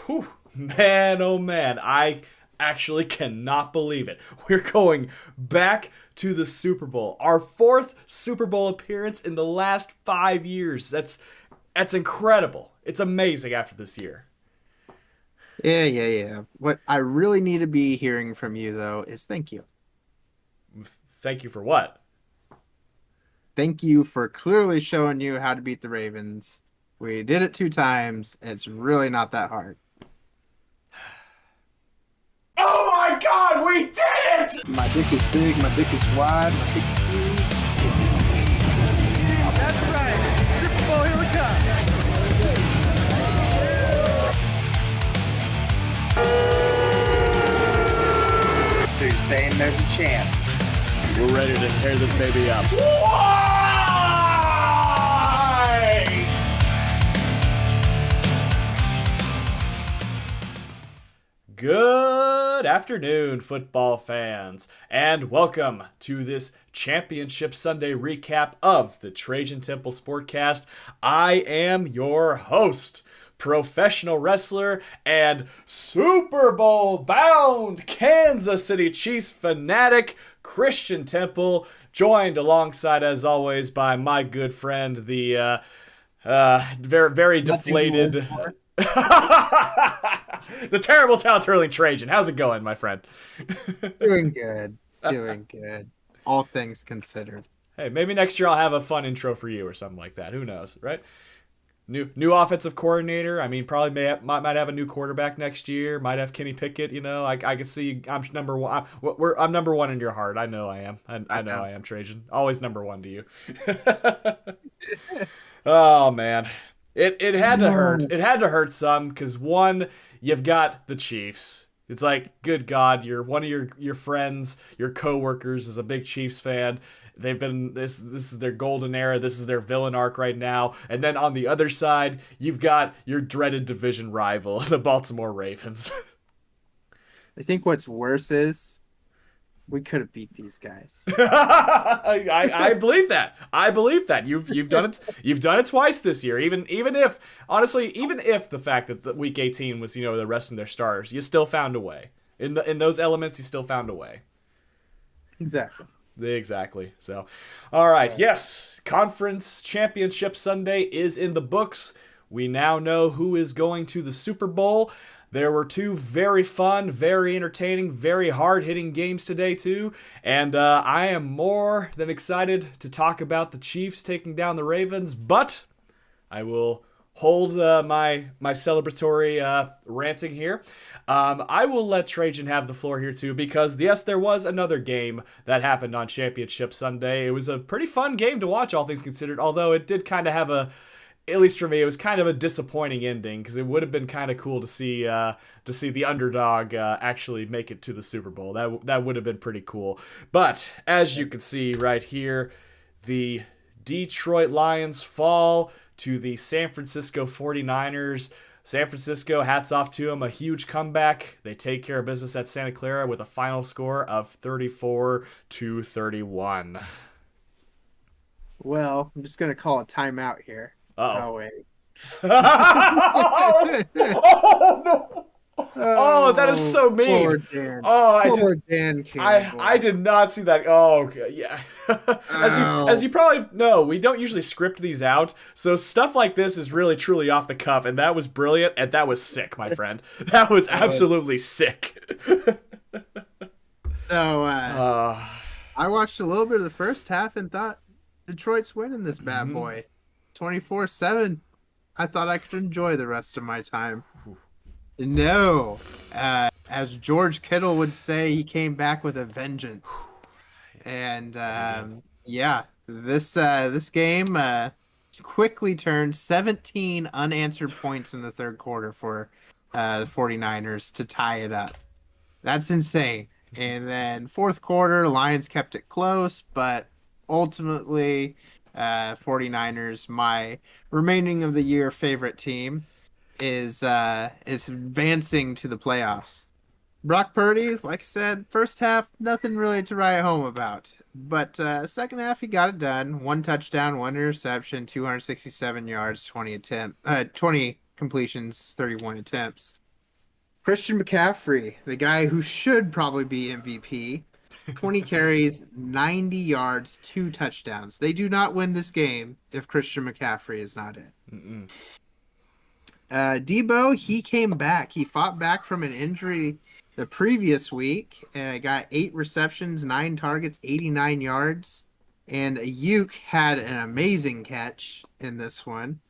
Whew, man, oh man, I actually cannot believe it. We're going back to the Super Bowl. Our fourth Super Bowl appearance in the last 5 years. That's incredible. It's amazing after this year. Yeah. What I really need to be hearing from you, though, is thank you. Thank you for what? Thank you for clearly showing you how to beat the Ravens. We did it 2 times. It's really not that hard. Oh my god, we did it! My dick is big, my dick is wide, my dick is huge. That's right. Super Bowl, here we come. So you're saying there's a chance? We're ready to tear this baby up. Why? Good afternoon, football fans, and welcome to this Championship Sunday recap of the Trajan Temple Sportcast. I am your host, professional wrestler and Super Bowl bound Kansas City Chiefs fanatic Christian Temple, joined alongside, as always, by my good friend, the very deflated, the terrible talent hurling Trajan. How's it going, my friend? Doing good. Doing good. All things considered. Hey, maybe next year I'll have a fun intro for you or something like that. Who knows, right? New offensive coordinator. I mean, probably might have a new quarterback next year. Might have Kenny Pickett. You know, I can see I'm number one. I'm number one in your heart. I know I am. I know I am, Trajan. Always number one to you. Oh man, it had to hurt. It had to hurt some because one, you've got the Chiefs. It's like, good God, one of your friends, your coworkers is a big Chiefs fan. They've been this is their golden era. This is their villain arc right now. And then on the other side, you've got your dreaded division rival, the Baltimore Ravens. I think what's worse is we could have beat these guys. I believe that. I believe that you've done it. You've done it twice this year. Even if honestly, even if the fact that the week 18 was the rest of their stars, you still found a way. In those elements, you still found a way. Exactly. Exactly. So, all right. Yes, Conference Championship Sunday is in the books. We now know who is going to the Super Bowl. There were two very fun, very entertaining, very hard-hitting games today, too. And I am more than excited to talk about the Chiefs taking down the Ravens, but I will hold my celebratory ranting here. I will let Trajan have the floor here too, because yes, there was another game that happened on Championship Sunday. It was a pretty fun game to watch, all things considered, although it did kind of have at least for me, it was kind of a disappointing ending, because it would have been kind of cool to see the underdog actually make it to the Super Bowl. That would have been pretty cool. But as you can see right here, the Detroit Lions fall to the San Francisco 49ers. San Francisco, hats off to them, a huge comeback. They take care of business at Santa Clara with a final score of 34-31. Well, I'm just gonna call a timeout here. Uh-oh. Oh wait. Oh, no. Oh, that is so mean. Poor Dan. Oh, Poor Dan Campbell. I did not see that. Oh, okay. Yeah. As you probably know, we don't usually script these out, so stuff like this is really truly off the cuff, and that was brilliant, and that was sick, my friend. That was absolutely sick. So I watched a little bit of the first half and thought Detroit's winning this bad boy. 24-7. I thought I could enjoy the rest of my time. No. As George Kittle would say, he came back with a vengeance. And this game quickly turned 17 unanswered points in the third quarter for the 49ers to tie it up. That's insane. And then fourth quarter, Lions kept it close, but ultimately 49ers, my remaining of the year favorite team, is advancing to the playoffs. Brock Purdy, like I said, first half, nothing really to write home about. But second half, he got it done. 1 touchdown, 1 interception, 267 yards, 20 completions, 31 attempts. Christian McCaffrey, the guy who should probably be MVP, 20 carries, 90 yards, 2 touchdowns. They do not win this game if Christian McCaffrey is not in. Mm-mm. Debo, he came back. He fought back from an injury the previous week. Got 8 receptions, 9 targets, 89 yards. And Ayuk had an amazing catch in this one.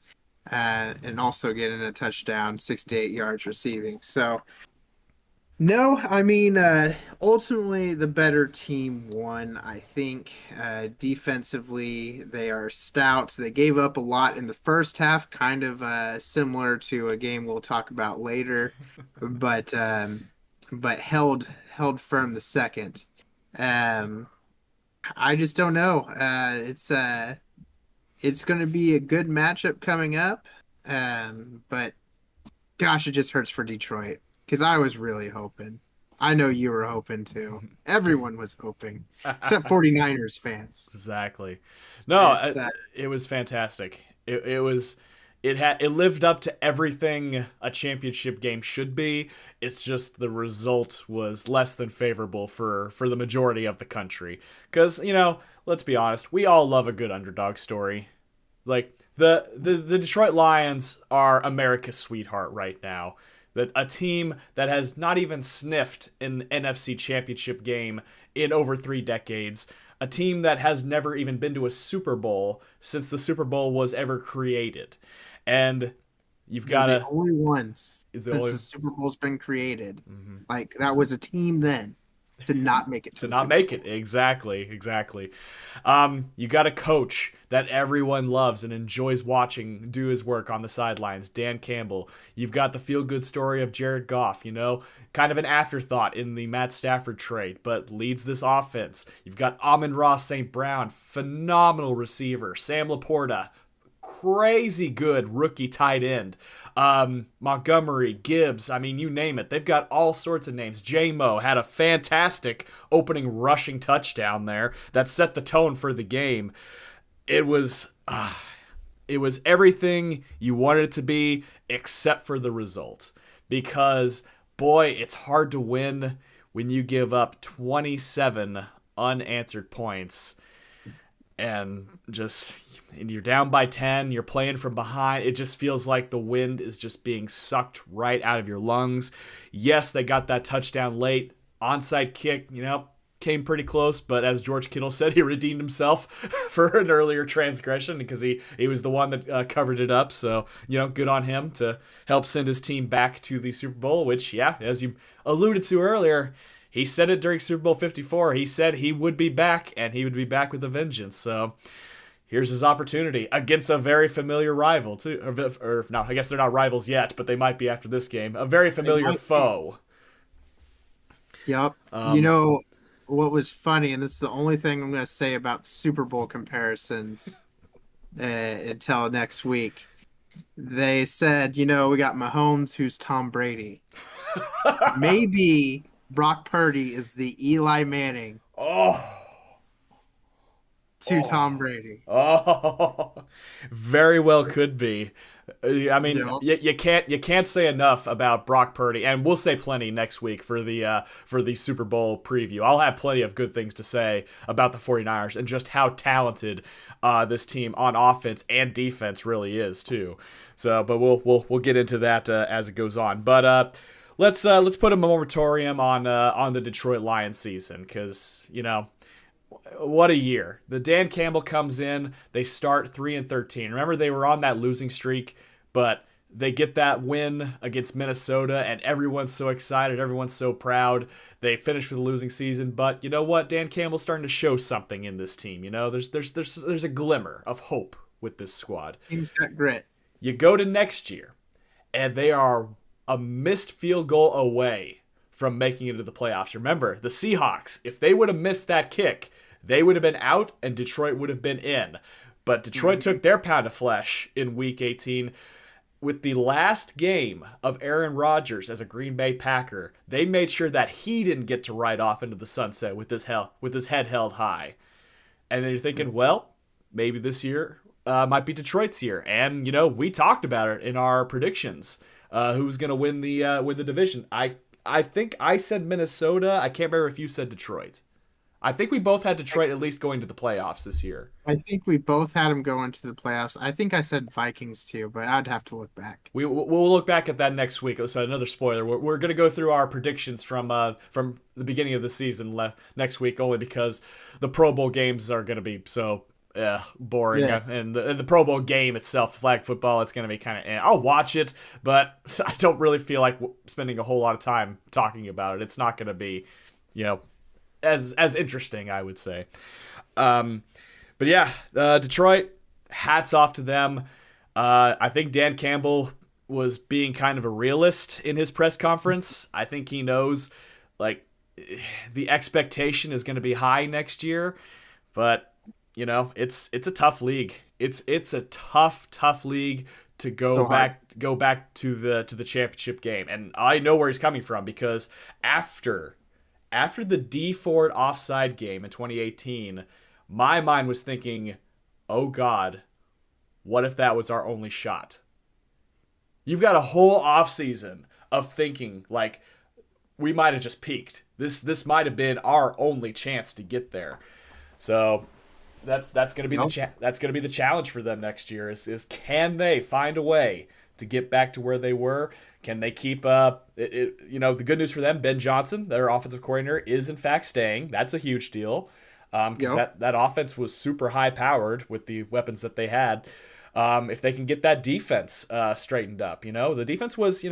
And also getting a touchdown, 68 yards receiving. So, no, I mean, ultimately the better team won, I think. Defensively, they are stout. They gave up a lot in the first half, kind of similar to a game we'll talk about later, but held firm the second. I just don't know. It's going to be a good matchup coming up, but gosh, it just hurts for Detroit because I was really hoping. I know you were hoping too. Everyone was hoping, except 49ers fans. Exactly. No, It's, it was fantastic. It lived up to everything a championship game should be. It's just the result was less than favorable for the majority of the country. Because, let's be honest, we all love a good underdog story. Like, the Detroit Lions are America's sweetheart right now. That a team that has not even sniffed an NFC championship game in over 3 decades. A team that has never even been to a Super Bowl since the Super Bowl was ever created. And you've got the only ones since the Super Bowl's been created. Mm-hmm. Like, that was a team then to not make it to not make it. Exactly. You got a coach that everyone loves and enjoys watching do his work on the sidelines, Dan Campbell. You've got the feel-good story of Jared Goff, kind of an afterthought in the Matt Stafford trade, but leads this offense. You've got Amon-Ra St. Brown, phenomenal receiver. Sam Laporta, crazy good rookie tight end. Montgomery, Gibbs, I mean, you name it. They've got all sorts of names. J-Mo had a fantastic opening rushing touchdown there that set the tone for the game. It was everything you wanted it to be except for the result. Because, boy, it's hard to win when you give up 27 unanswered points and you're down by 10, you're playing from behind. It just feels like the wind is just being sucked right out of your lungs. Yes, they got that touchdown late. Onside kick, came pretty close, but as George Kittle said, he redeemed himself for an earlier transgression because he was the one that covered it up. So, good on him to help send his team back to the Super Bowl, which, as you alluded to earlier, he said it during Super Bowl 54. He said he would be back, and he would be back with a vengeance. So here's his opportunity against a very familiar rival, too. Or no, I guess they're not rivals yet, but they might be after this game. A very familiar foe. Yep. What was funny, and this is the only thing I'm going to say about Super Bowl comparisons until next week. They said, we got Mahomes, who's Tom Brady. Maybe Brock Purdy is the Eli Manning to Tom Brady. Very well could be. I mean, you can't say enough about Brock Purdy, and we'll say plenty next week for the Super Bowl preview. I'll have plenty of good things to say about the 49ers and just how talented this team on offense and defense really is too. So, but we'll get into that as it goes on. But let's put a moratorium on the Detroit Lions season because what a year. The Dan Campbell comes in, they start 3-13. Remember, they were on that losing streak, but they get that win against Minnesota, and everyone's so excited, everyone's so proud. They finish with a losing season, but you know what? Dan Campbell's starting to show something in this team. There's a glimmer of hope with this squad. Team's got grit. You go to next year, and they are a missed field goal away from making it to the playoffs. Remember, the Seahawks, if they would have missed that kick, they would have been out and Detroit would have been in. But Detroit took their pound of flesh in Week 18. With the last game of Aaron Rodgers as a Green Bay Packer, they made sure that he didn't get to ride off into the sunset with his head held high. And then you're thinking, well, maybe this year might be Detroit's year. And, we talked about it in our predictions who's going to win the division. I think I said Minnesota. I can't remember if you said Detroit. I think we both had Detroit at least going to the playoffs this year. I think we both had them go into the playoffs. I think I said Vikings too, but I'd have to look back. We'll look back at that next week. So another spoiler. We're going to go through our predictions from the beginning of the season next week, only because the Pro Bowl games are going to be so boring. Yeah. And the Pro Bowl game itself, flag football, it's going to be kind of. I'll watch it, but I don't really feel like spending a whole lot of time talking about it. It's not going to be, as interesting, I would say. But yeah, Detroit, hats off to them. I think Dan Campbell was being kind of a realist in his press conference. I think he knows, the expectation is going to be high next year, but it's a tough league. It's a tough league to go back to the championship game, and I know where he's coming from because after the D Ford offside game in 2018, my mind was thinking, oh God, what if that was our only shot? You've got a whole offseason of thinking we might have just peaked. This might have been our only chance to get there. So that's going to be that's going to be the challenge for them next year is can they find a way to get back to where they were? Can they keep the good news for them, Ben Johnson, their offensive coordinator, is in fact staying. That's a huge deal because that offense was super high powered with the weapons that they had. If they can get that defense straightened up, the defense was,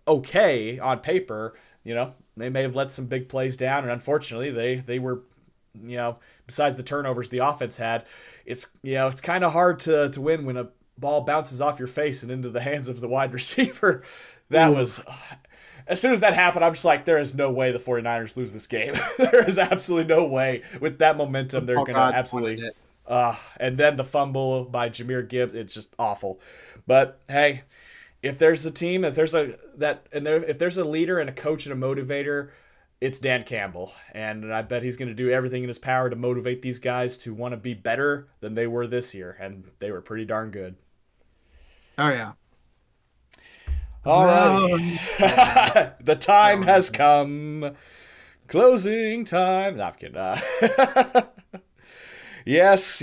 okay on paper. They may have let some big plays down, and unfortunately they were, besides the turnovers the offense had, it's kind of hard to win when a ball bounces off your face and into the hands of the wide receiver. That was, as soon as that happened, I'm just like, there is no way the 49ers lose this game. There is absolutely no way. With that momentum, they're going to absolutely. And then the fumble by Jahmyr Gibbs, it's just awful. But hey, if there's a team, if there's a leader and a coach and a motivator, it's Dan Campbell. And I bet he's going to do everything in his power to motivate these guys to want to be better than they were this year. And they were pretty darn good. Oh, yeah. All right. The time has come. Closing time. No, I'm kidding. Yes,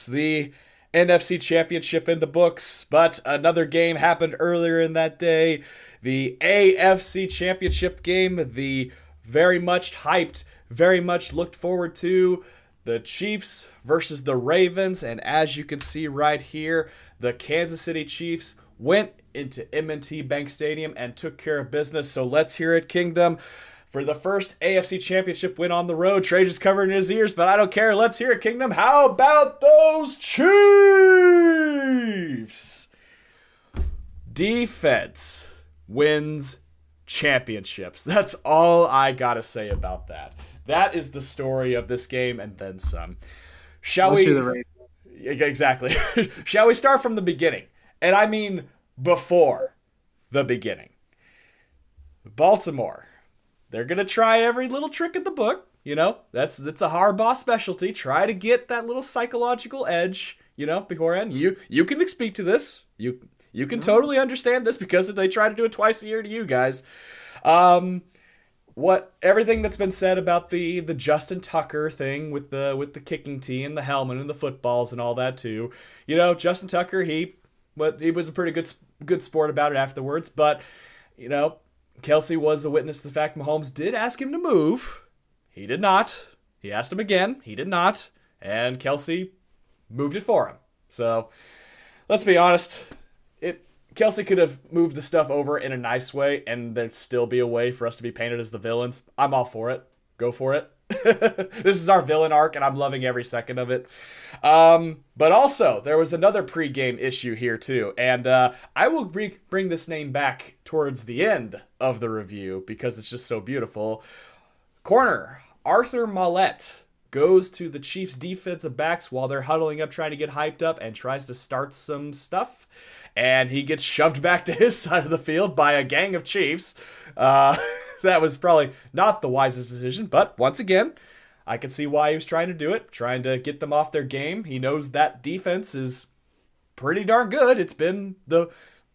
the NFC Championship in the books, but another game happened earlier in that day. The AFC Championship game, the very much hyped, very much looked forward to, the Chiefs versus the Ravens. And as you can see right here, the Kansas City Chiefs went into M&T Bank Stadium and took care of business. So let's hear it, Kingdom. For the first AFC Championship win on the road, Trajan's covering his ears, but I don't care. Let's hear it, Kingdom. How about those Chiefs? Defense wins championships. That's all I got to say about that. That is the story of this game and then some. Shall we? Exactly. Shall we start from the beginning? And I mean before the beginning. Baltimore. They're going to try every little trick in the book. That's a Harbaugh specialty. Try to get that little psychological edge, beforehand. You can speak to this. You can totally understand this because they try to do it twice a year to you guys. Everything that's been said about the Justin Tucker thing with the kicking tee and the helmet and the footballs and all that too. Justin Tucker, he was a pretty good sport about it afterwards, but Kelsey was a witness to the fact Mahomes did ask him to move. He did not. He asked him again. He did not. And Kelsey moved it for him. So let's be honest. Kelsey could have moved the stuff over in a nice way and there'd still be a way for us to be painted as the villains. I'm all for it. Go for it. This is our villain arc and I'm loving every second of it. But also, there was another pregame issue here too. And I will bring this name back towards the end of the review because it's just so beautiful. Corner Arthur Maulet goes to the Chiefs defensive backs while they're huddling up trying to get hyped up and tries to start some stuff. And he gets shoved back to his side of the field by a gang of Chiefs. That was probably not the wisest decision, but once again, I can see why he was trying to do it, trying to get them off their game. He knows that defense is pretty darn good. It's been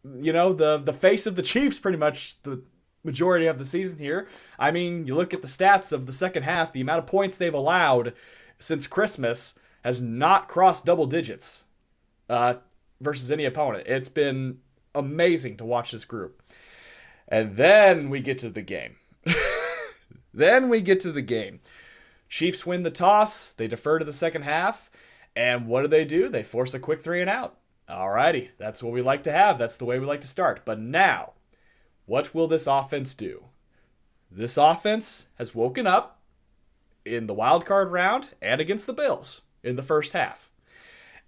the face of the Chiefs pretty much the majority of the season here. I mean, you look at the stats of the second half, the amount of points they've allowed since Christmas has not crossed double digits versus any opponent. It's been amazing to watch this group. And then we get to the game. Chiefs win the toss. They defer to the second half. And what do? They force a quick 3 and out. Alrighty, that's what we like to have. That's the way we like to start. But now, what will this offense do? This offense has woken up in the wild card round and against the Bills in the first half.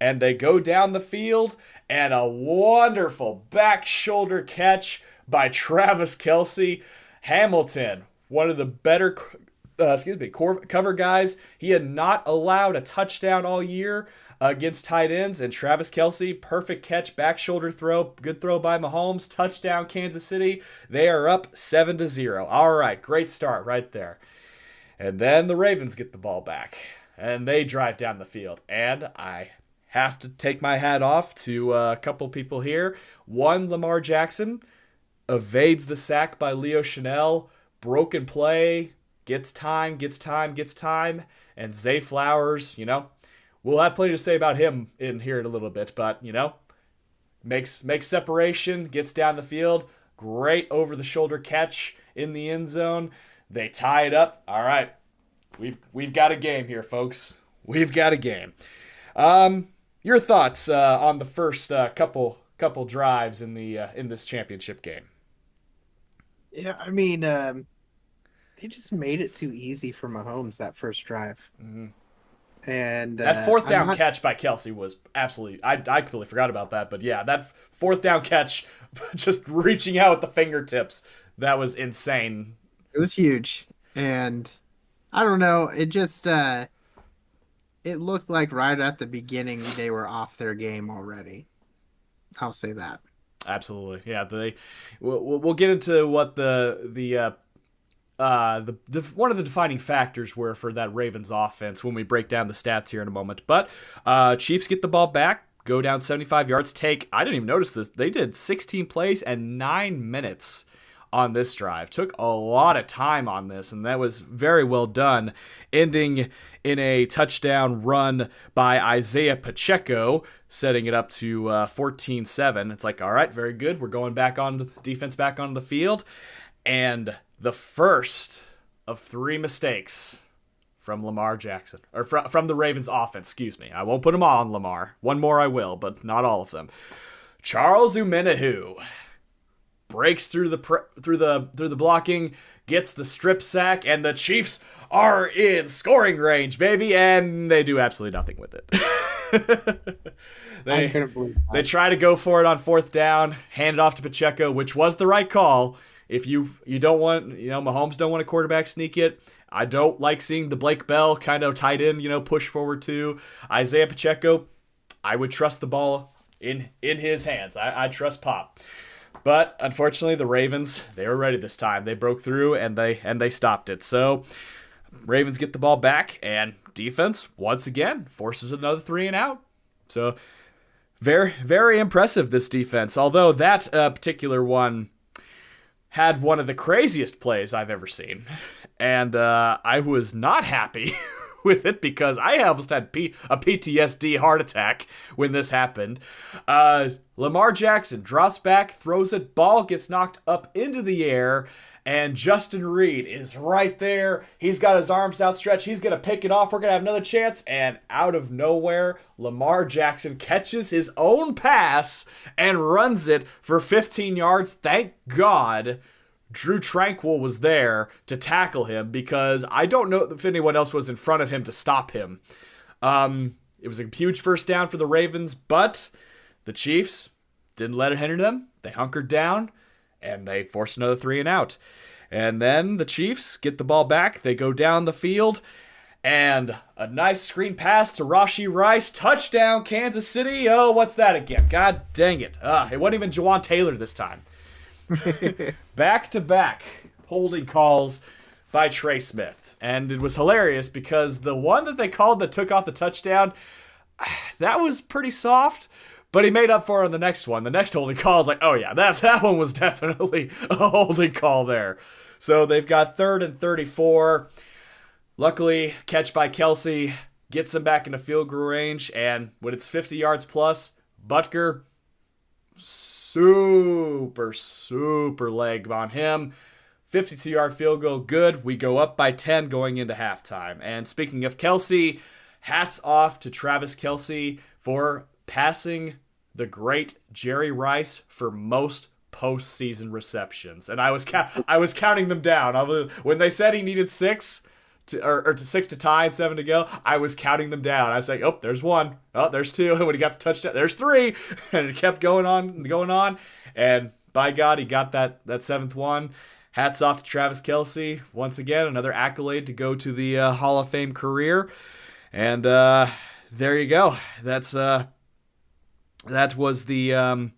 And they go down the field, and a wonderful back shoulder catch by Travis Kelce. Hamilton, one of the better cover guys. He had not allowed a touchdown all year against tight ends, and Travis Kelce, perfect catch, back shoulder throw, good throw by Mahomes, touchdown Kansas City. They are up 7-0. All right, great start right there. And then the Ravens get the ball back, and they drive down the field, and I have to take my hat off to a couple people here. One, Lamar Jackson evades the sack by Leo Chanel, broken play, gets time, and Zay Flowers, we'll have plenty to say about him in here in a little bit, but, makes separation, gets down the field, great over-the-shoulder catch in the end zone. They tie it up. All right, we've got a game here, folks. We've got a game. Your thoughts on the first couple drives in this championship game? Yeah, I mean, they just made it too easy for Mahomes that first drive. Mm-hmm. And that fourth down catch by Kelce was absolutely, I completely forgot about that, but yeah, that fourth down catch, just reaching out with the fingertips, that was insane. It was huge. And I don't know, it just it looked like right at the beginning they were off their game already. I'll say that. Absolutely, yeah. We'll get into what the one of the defining factors were for that Ravens offense when we break down the stats here in a moment. But Chiefs get the ball back, go down 75 yards. I didn't even notice this. They did 16 plays and 9 minutes on this drive. Took a lot of time on this, and that was very well done, ending in a touchdown run by Isaiah Pacheco, setting it up to 14-7. It's like, all right, very good. We're going back on the defense, back onto the field. And the first of 3 mistakes from Lamar Jackson, or from the Ravens offense, excuse me. I won't put them all on Lamar. One more I will, but not all of them. Charles Omenihu breaks through the blocking, gets the strip sack, and the Chiefs are in scoring range, baby, and they do absolutely nothing with it. I couldn't believe that. They try to go for it on 4th down, hand it off to Pacheco, which was the right call. If you don't want, Mahomes don't want a quarterback sneak it. I don't like seeing the Blake Bell kind of tight end, push forward to Isaiah Pacheco. I would trust the ball in his hands. I trust Pop. But unfortunately, the Ravens, they were ready this time. They broke through and they stopped it. So Ravens get the ball back, and defense once again forces another 3 and out. So very, very impressive, this defense. Although that particular one had one of the craziest plays I've ever seen, and I was not happy with it because I almost had a PTSD heart attack when this happened. Lamar Jackson drops back, throws it, ball gets knocked up into the air, and Justin Reed is right there. He's got his arms outstretched. He's going to pick it off. We're going to have another chance. And out of nowhere, Lamar Jackson catches his own pass and runs it for 15 yards. Thank God Drew Tranquil was there to tackle him, because I don't know if anyone else was in front of him to stop him. It was a huge first down for the Ravens, but the Chiefs didn't let it hinder them. They hunkered down, and they forced another 3 and out. And then the Chiefs get the ball back. They go down the field, and a nice screen pass to Rashee Rice. Touchdown, Kansas City. Oh, what's that again? God dang it. It wasn't even Jawan Taylor this time. Back-to-back holding calls by Trey Smith. And it was hilarious because the one that they called that took off the touchdown, that was pretty soft. But he made up for it on the next one. The next holding call is like, oh yeah, that one was definitely a holding call there. So they've got 3rd and 34. Luckily, catch by Kelsey gets him back into field goal range, and when it's 50 yards plus, Butker, super leg on him. 52-yard field goal, good. We go up by 10 going into halftime. And speaking of Kelsey, hats off to Travis Kelsey for passing the great Jerry Rice for most postseason receptions. And I was counting them down. When they said he needed 6 to 6 to tie and 7 to go, I was counting them down. I was like, oh, there's 1. Oh, there's 2. And when he got the touchdown, there's 3. And it kept going on. And by God, he got that 7th one. Hats off to Travis Kelsey. Once again, another accolade to go to the Hall of Fame career. And there you go. That was the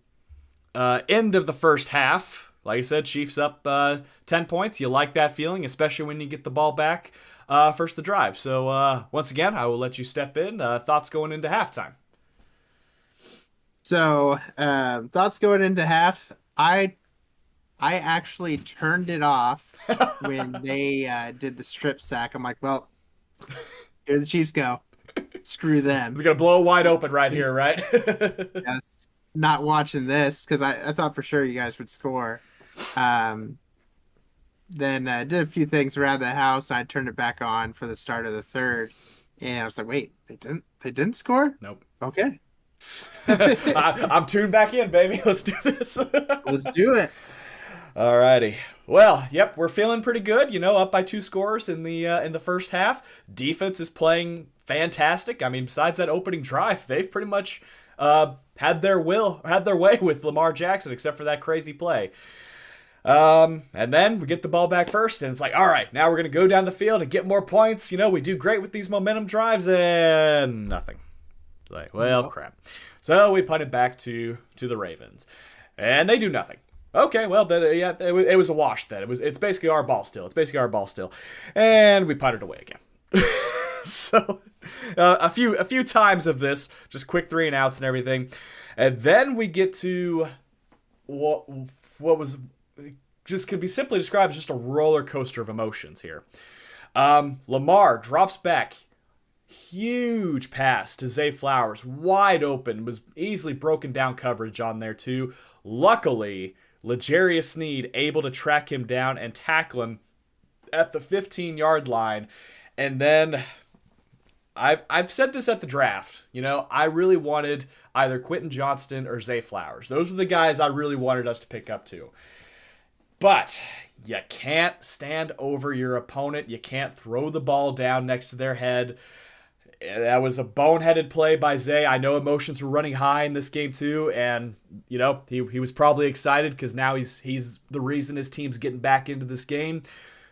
end of the first half. Like I said, Chiefs up 10 points. You like that feeling, especially when you get the ball back first the drive. So once again, I will let you step in. Thoughts going into halftime? So thoughts going into half. I actually turned it off when they did the strip sack. I'm like, well, here the Chiefs go. Screw them. It's going to blow wide open right here, right? Yes. Not watching this because I thought for sure you guys would score. Then did a few things around the house. I turned it back on for the start of the third. And I was like, wait, they didn't score? Nope. Okay. I'm tuned back in, baby. Let's do this. Let's do it. Alrighty. Well, yep, we're feeling pretty good. Up by 2 scores in the first half. Defense is playing fantastic. I mean, besides that opening drive, they've pretty much had their way with Lamar Jackson, except for that crazy play. And then we get the ball back first, and it's like, all right, now we're gonna go down the field and get more points. We do great with these momentum drives, and nothing. Like, well, crap. So we punt it back to the Ravens, and they do nothing. Okay, well, it was a wash then. It's basically our ball still. And we punt it away again. So a few times of this, just quick 3 and outs and everything, and then we get to what was just could be simply described as just a roller coaster of emotions here. Lamar drops back. Huge pass to Zay Flowers, wide open, was easily broken down coverage on there too. Luckily, L'Jarius Sneed able to track him down and tackle him at the 15-yard line. And then I've said this at the draft. I really wanted either Quentin Johnston or Zay Flowers. Those are the guys I really wanted us to pick up to. But you can't stand over your opponent. You can't throw the ball down next to their head. That was a boneheaded play by Zay. I know emotions were running high in this game too, and he was probably excited because now he's the reason his team's getting back into this game.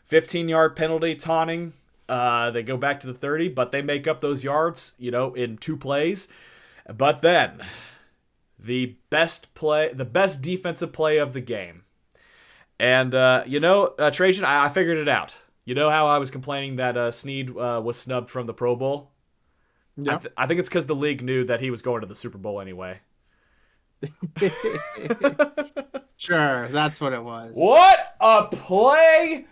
15-yard penalty, taunting. They go back to the 30, but they make up those yards, in 2 plays. But then the best defensive play of the game, and Trajan, I figured it out. You know how I was complaining that Sneed was snubbed from the Pro Bowl? Yep. I think it's because the league knew that he was going to the Super Bowl anyway. Sure, that's what it was. What a play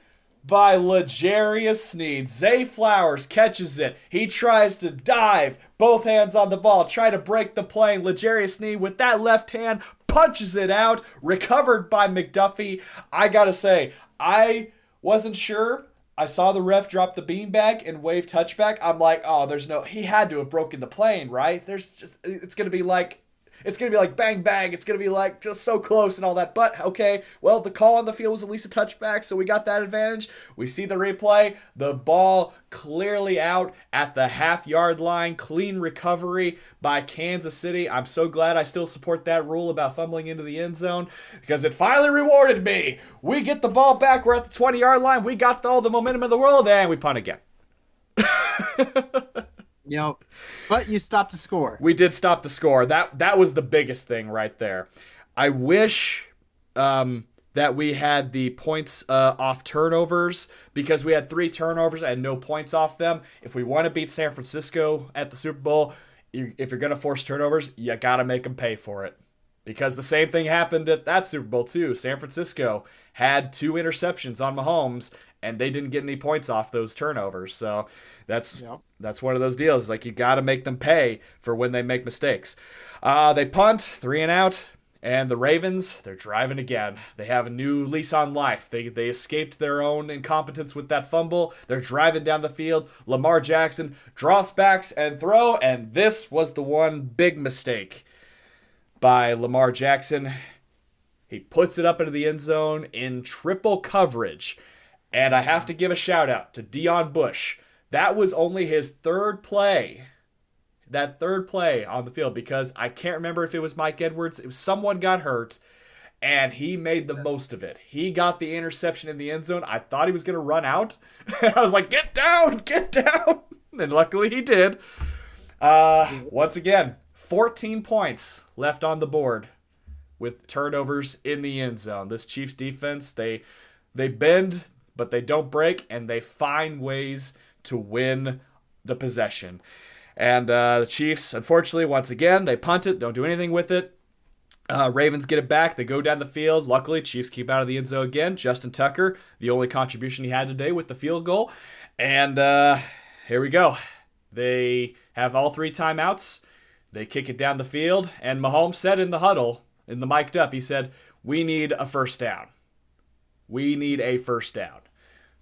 by L'Jarius Sneed. Zay Flowers catches it. He tries to dive, both hands on the ball, try to break the play. L'Jarius Sneed with that left hand punches it out, recovered by McDuffie. I gotta say, I wasn't sure. I saw the ref drop the beanbag and wave touchback. I'm like, oh, he had to have broken the plane, right? It's going to be like bang, bang. It's going to be like just so close and all that. But, okay, well, the call on the field was at least a touchback, so we got that advantage. We see the replay. The ball clearly out at the half-yard line. Clean recovery by Kansas City. I'm so glad I still support that rule about fumbling into the end zone because it finally rewarded me. We get the ball back. We're at the 20-yard line. We got all the momentum in the world, and we punt again. But you stopped the score. We did stop the score. That was the biggest thing right there. I wish that we had the points off turnovers because we had 3 turnovers and no points off them. If we want to beat San Francisco at the Super Bowl, if you're going to force turnovers, you got to make them pay for it. Because the same thing happened at that Super Bowl too. San Francisco had 2 interceptions on Mahomes, and they didn't get any points off those turnovers. So that's one of those deals. Like, you got to make them pay for when they make mistakes. They punt, 3 and out. And the Ravens, they're driving again. They have a new lease on life. They escaped their own incompetence with that fumble. They're driving down the field. Lamar Jackson drops backs and throw, and this was the one big mistake by Lamar Jackson. He puts it up into the end zone in triple coverage. And I have to give a shout out to Deion Bush. That was only his 3rd play. That 3rd play on the field, because I can't remember if it was Mike Edwards. It was someone got hurt, and he made the most of it. He got the interception in the end zone. I thought he was going to run out. I was like, get down. And luckily he did. Once again, 14 points left on the board with turnovers in the end zone. This Chiefs defense, they bend, but they don't break, and they find ways to win the possession. And the Chiefs, unfortunately, once again, they punt it, don't do anything with it. Ravens get it back. They go down the field. Luckily, Chiefs keep out of the end zone again. Justin Tucker, the only contribution he had today with the field goal. And here we go. They have all 3 timeouts. They kick it down the field. And Mahomes said in the huddle, in the mic'd up, he said, we need a first down. We need a first down.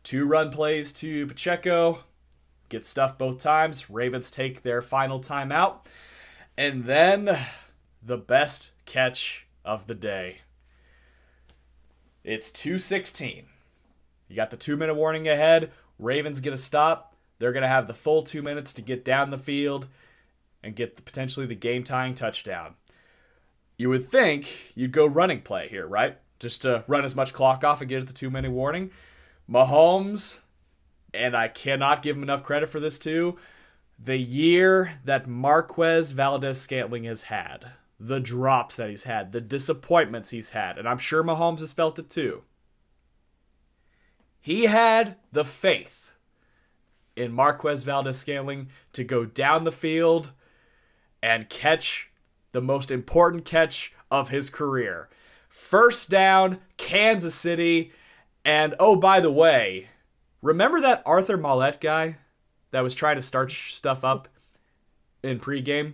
2 run plays to Pacheco. Get stuffed both times. Ravens take their final timeout. And then the best catch of the day. It's 2:16. You got the 2-minute warning ahead. Ravens get a stop. They're going to have the full 2 minutes to get down the field and get potentially the game-tying touchdown. You would think you'd go running play here, right? Just to run as much clock off and get at the 2-minute warning. Mahomes, and I cannot give him enough credit for this too, the year that Marquez Valdes-Scantling has had, the drops that he's had, the disappointments he's had, and I'm sure Mahomes has felt it too. He had the faith in Marquez Valdes-Scantling to go down the field and catch the most important catch of his career. First down, Kansas City, and oh, by the way, remember that Arthur Mollett guy that was trying to start stuff up in pregame?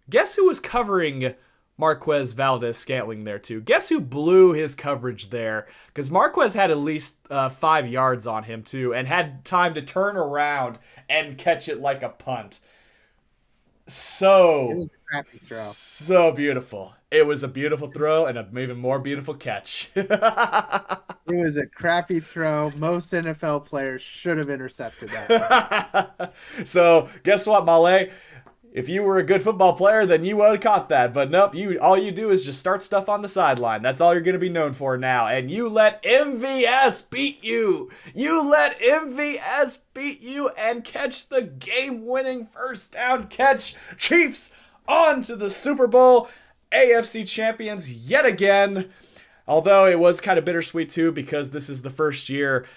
Guess who was covering Marquez Valdes-Scantling there too? Guess who blew his coverage there? Because Marquez had at least 5 yards on him too, and had time to turn around and catch it like a punt. It was a crappy throw. So beautiful. It was a beautiful throw and an even more beautiful catch. It was a crappy throw. Most NFL players should have intercepted that. So guess what, Male? If you were a good football player, then you would have caught that. But nope, all you do is just start stuff on the sideline. That's all you're going to be known for now. And you let MVS beat you. You let MVS beat you and catch the game-winning first down catch. Chiefs on to the Super Bowl. AFC champions yet again. Although it was kind of bittersweet too, because this is the first year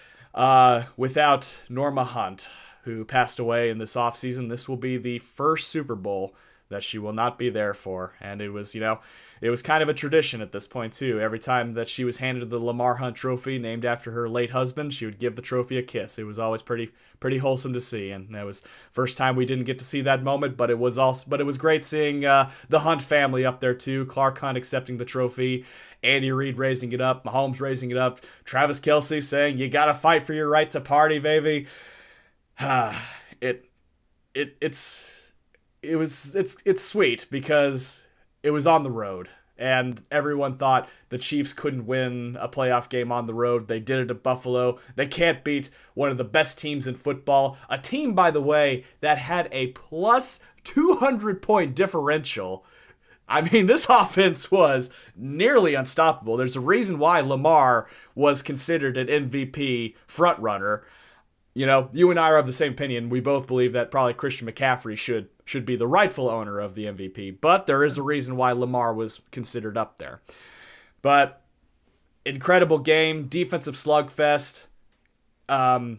without Norma Hunt, who passed away in this offseason. This will be the first Super Bowl that she will not be there for. And it was, it was kind of a tradition at this point too. Every time that she was handed the Lamar Hunt trophy named after her late husband, she would give the trophy a kiss. It was always pretty wholesome to see. And that was first time we didn't get to see that moment, but it was great seeing the Hunt family up there too. Clark Hunt accepting the trophy, Andy Reid raising it up, Mahomes raising it up, Travis Kelce saying, "You got to fight for your right to party, baby." It's sweet because it was on the road and everyone thought the Chiefs couldn't win a playoff game on the road. They did it at Buffalo. They can't beat one of the best teams in football. A team, by the way, that had a plus 200-point differential. I mean, this offense was nearly unstoppable. There's a reason why Lamar was considered an MVP frontrunner. You and I are of the same opinion. We both believe that probably Christian McCaffrey should be the rightful owner of the MVP. But there is a reason why Lamar was considered up there. But incredible game, defensive slugfest. What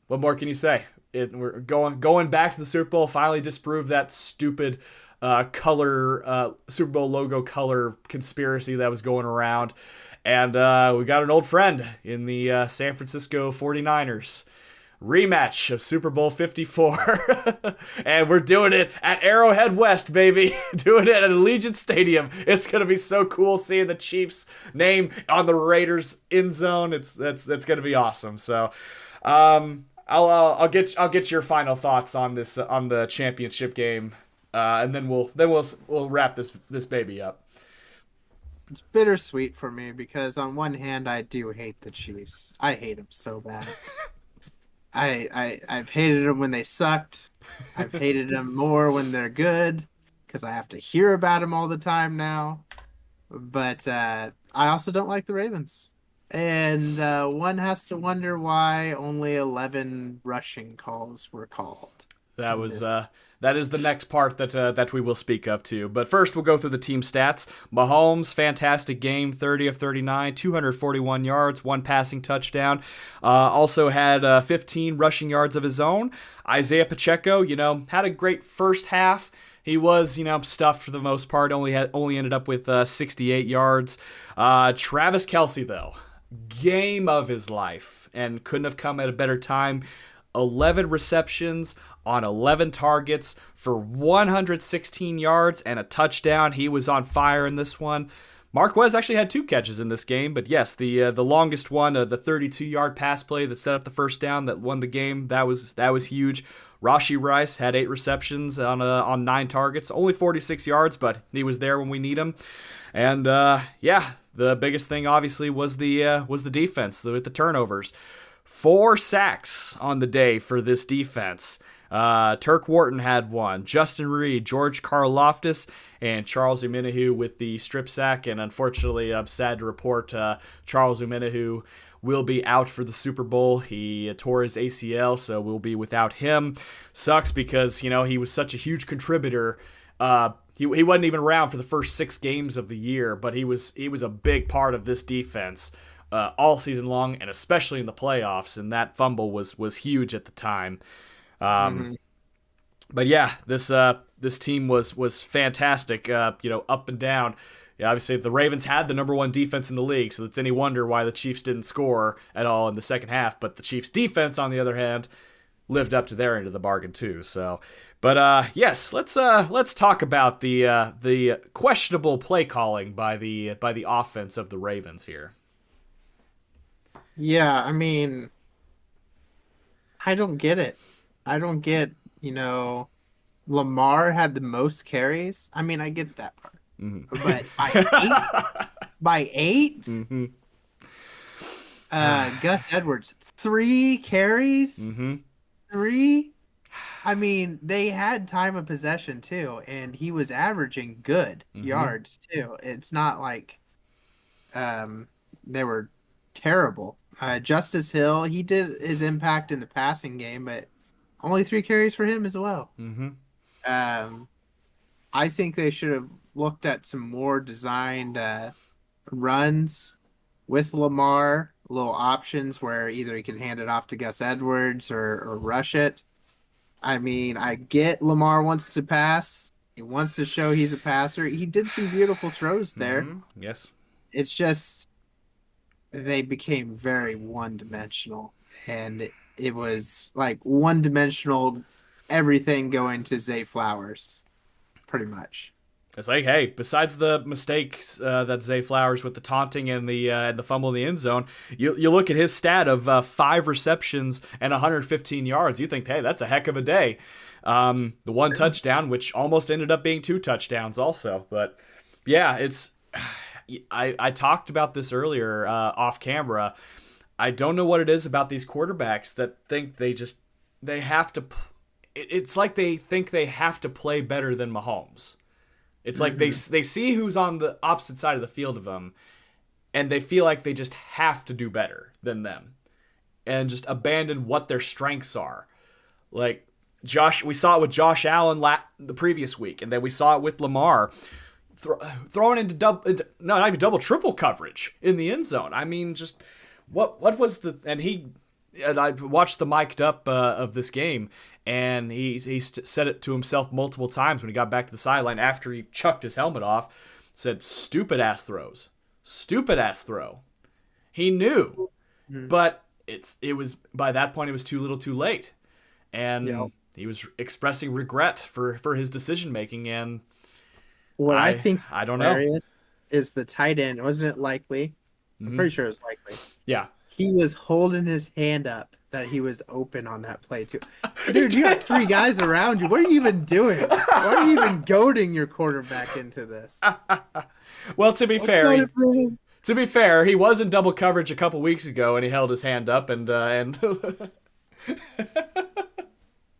more can you say? We're going back to the Super Bowl. Finally disproved that stupid color Super Bowl logo color conspiracy that was going around. And we got an old friend in the San Francisco 49ers. Rematch of Super Bowl 54. And we're doing it at Arrowhead West, baby. Doing it at Allegiant Stadium. It's going to be so cool seeing the Chiefs name on the Raiders end zone. That's going to be awesome. So I'll get your final thoughts on this on the championship game. And then we'll wrap this baby up. It's bittersweet for me because on one hand I do hate the Chiefs. I hate them so bad. I've hated them when they sucked. I've hated them more when they're good because I have to hear about them all the time now. But I also don't like the Ravens. And one has to wonder why only 11 rushing calls were called. That is the next part that we will speak of too. But first, we'll go through the team stats. Mahomes, fantastic game, 30 of 39, 241 yards, 1 passing touchdown. Also had 15 rushing yards of his own. Isaiah Pacheco, had a great first half. He was, stuffed for the most part. Only ended up with 68 yards. Travis Kelce, though, game of his life, and couldn't have come at a better time. 11 receptions on 11 targets for 116 yards and a touchdown. He was on fire in this one. Marquez actually had 2 catches in this game, but yes, the longest one, the 32-yard pass play that set up the first down that won the game, that was huge. Rashee Rice had 8 receptions on 9 targets, only 46 yards, but he was there when we need him. And the biggest thing obviously was the defense with the turnovers. 4 sacks on the day for this defense. Turk Wharton had 1. Justin Reed, George Karlaftis, and Charles Omenihu with the strip sack. And unfortunately, I'm sad to report Charles Omenihu will be out for the Super Bowl. He tore his ACL, so we'll be without him. Sucks because, he was such a huge contributor. He wasn't even around for the first 6 games of the year, but he was a big part of this defense. All season long, and especially in the playoffs, and that fumble was huge at the time. But yeah, this team was fantastic. Up and down. Yeah, obviously the Ravens had the number 1 defense in the league, so it's any wonder why the Chiefs didn't score at all in the second half. But the Chiefs' defense, on the other hand, lived up to their end of the bargain too. So, but yes, let's talk about the questionable play calling by the offense of the Ravens here. Yeah, I mean, I don't get it. I don't get, Lamar had the most carries. I mean, I get that part. Mm-hmm. But by 8? Mm-hmm. Gus Edwards, 3 carries? Mm-hmm. 3? I mean, they had time of possession too, and he was averaging good yards too. It's not like they were terrible. Justice Hill, he did his impact in the passing game, but only 3 carries for him as well. Mm-hmm. I think they should have looked at some more designed runs with Lamar, little options where either he can hand it off to Gus Edwards or rush it. I mean, I get Lamar wants to pass. He wants to show he's a passer. He did some beautiful throws there. Mm-hmm. Yes. It's just they became very one-dimensional, and it was like one-dimensional everything going to Zay Flowers, pretty much. It's like, hey, besides the mistakes that Zay Flowers with the taunting and the fumble in the end zone, you look at his stat of 5 receptions and 115 yards. You think, hey, that's a heck of a day. The 1 touchdown, which almost ended up being 2 touchdowns also. But yeah, it's I talked about this earlier off camera. I don't know what it is about these quarterbacks that think they have to. It's like they think they have to play better than Mahomes. It's like they see who's on the opposite side of the field of them, and they feel like they just have to do better than them, and just abandon what their strengths are. Like we saw it with Josh Allen the previous week, and then we saw it with Lamar throwing into not even double, triple coverage in the end zone. I mean, just what was and he and I watched the mic'd up of this game, and he said it to himself multiple times when he got back to the sideline after he chucked his helmet off. Said, "Stupid ass throws, stupid ass throw." He knew, but it was by that point it was too little, too late, and he was expressing regret for his decision making. And what I think I don't know is the tight end. Wasn't it Likely? I'm pretty sure it was Likely. Yeah. He was holding his hand up that he was open on that play too. Dude, you got 3 guys around you. What are you even doing? Why are you even goading your quarterback into this? Well, to be fair, he was in double coverage a couple weeks ago, and he held his hand up and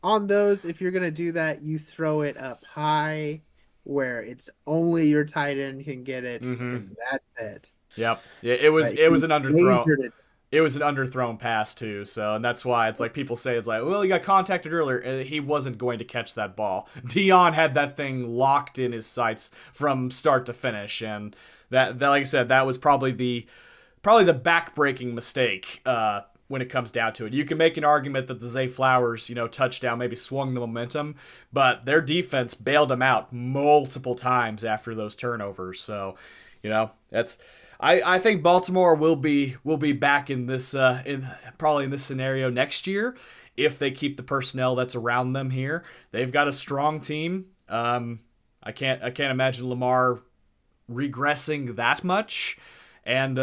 on those, if you're gonna do that, you throw it up high where it's only your tight end can get it, and that's it. Yep. Yeah, it was an underthrown. It was an underthrown pass too, so and that's why it's like people say it's like, well, he got contacted earlier. He wasn't going to catch that ball. Dion had that thing locked in his sights from start to finish, and that like I said, that was probably the back-breaking mistake when it comes down to it. You can make an argument that the Zay Flowers, touchdown maybe swung the momentum, but their defense bailed them out multiple times after those turnovers. So, that's. I think Baltimore will be back in this probably in this scenario next year if they keep the personnel that's around them here. They've got a strong team. I can't imagine Lamar regressing that much. And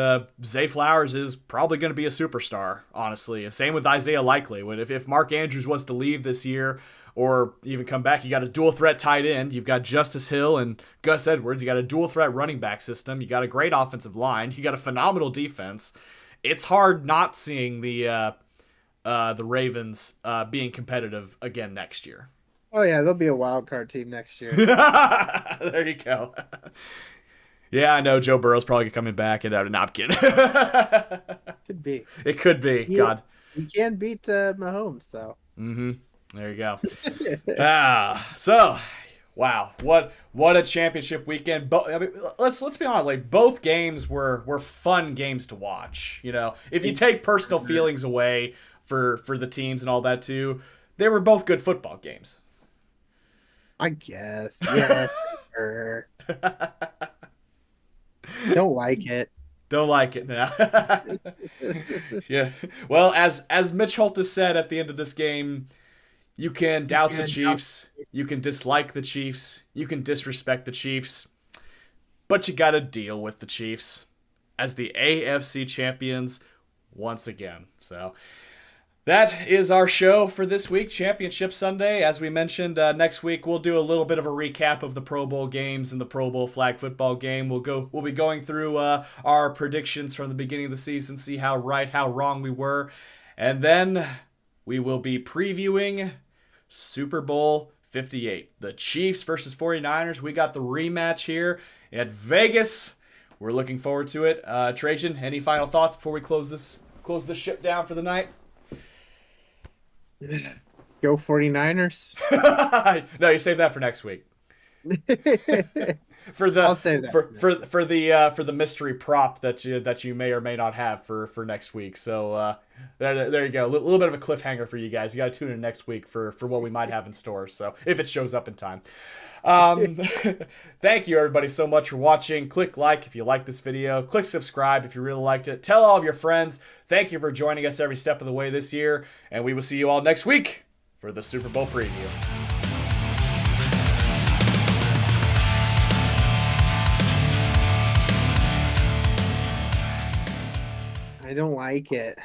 Zay Flowers is probably going to be a superstar, honestly. And same with Isaiah Likely. If Mark Andrews wants to leave this year or even come back, you got a dual threat tight end. You've got Justice Hill and Gus Edwards. You got a dual threat running back system. You got a great offensive line. You got a phenomenal defense. It's hard not seeing the Ravens being competitive again next year. Oh yeah, they'll be a wild card team next year. There you go. Yeah, I know Joe Burrow's probably coming back, and no, I'm kidding. Could be. It could be. God, you can beat Mahomes though. There you go. So, wow, what a championship weekend. I mean, let's be honest. Like both games were fun games to watch. If you take personal feelings away for the teams and all that too, they were both good football games. I guess. Yes. Don't like it. Don't like it now. Yeah. Well, as Mitch Holthus said at the end of this game, you can doubt the Chiefs, you can dislike the Chiefs, you can disrespect the Chiefs, but you got to deal with the Chiefs as the AFC champions once again. So that is our show for this week, Championship Sunday. As we mentioned, next week we'll do a little bit of a recap of the Pro Bowl games and the Pro Bowl flag football game. We'll be going through our predictions from the beginning of the season, see how right, how wrong we were, and then we will be previewing Super Bowl 58. The Chiefs versus 49ers. We got the rematch here at Vegas. We're looking forward to it. Trajan, any final thoughts before we close this ship down for the night? Go 49ers. No, you save that for next week. I'll save that for the mystery prop that you may or may not have for next week. So there you go. A little bit of a cliffhanger for you guys. You got to tune in next week for what we might have in store. So if it shows up in time. Thank you everybody so much for watching. Click like if you like this video. Click subscribe if you really liked it. Tell all of your friends. Thank you for joining us every step of the way this year, and we will see you all next week for the Super Bowl preview. I don't like it.